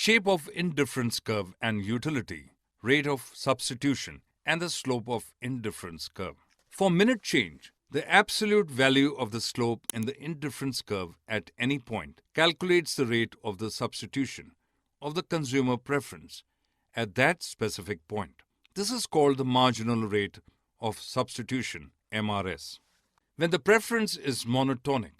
shape of indifference curve and utility, rate of substitution, and the slope of indifference curve. For minute change, the absolute value of the slope in the indifference curve at any point calculates the rate of the substitution of the consumer preference at that specific point. This is called the marginal rate of substitution, MRS. When the preference is monotonic,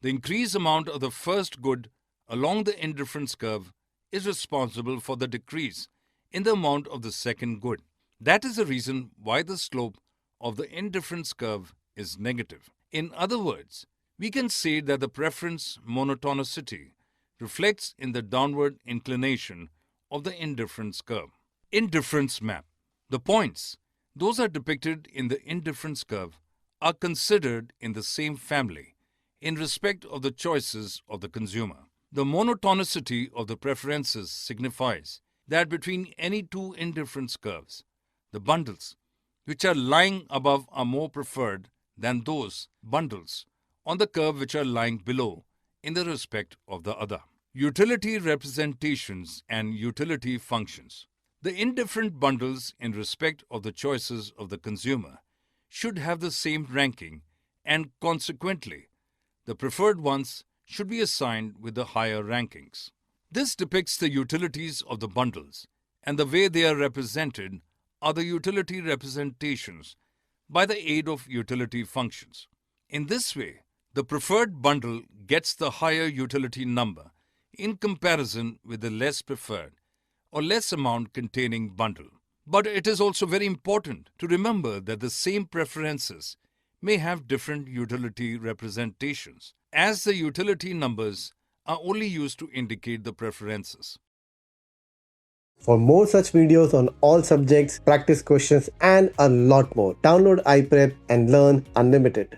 the increased amount of the first good along the indifference curve is responsible for the decrease in the amount of the second good. That is the reason why the slope of the indifference curve is negative. In other words, we can say that the preference monotonicity reflects in the downward inclination of the indifference curve. Indifference map. The points, those are depicted in the indifference curve, are considered in the same family in respect of the choices of the consumer. The monotonicity of the preferences signifies that between any two indifference curves, the bundles which are lying above are more preferred than those bundles on the curve which are lying below in the respect of the other. Utility representations and utility functions. The indifferent bundles in respect of the choices of the consumer should have the same ranking, and consequently, the preferred ones should be assigned with the higher rankings. This depicts the utilities of the bundles, and the way they are represented are the utility representations by the aid of utility functions. In this way, the preferred bundle gets the higher utility number in comparison with the less preferred or less amount containing bundle. But it is also very important to remember that the same preferences may have different utility representations, as the utility numbers are only used to indicate the preferences. For more such videos on all subjects, practice questions, and a lot more, download iPrep and learn unlimited.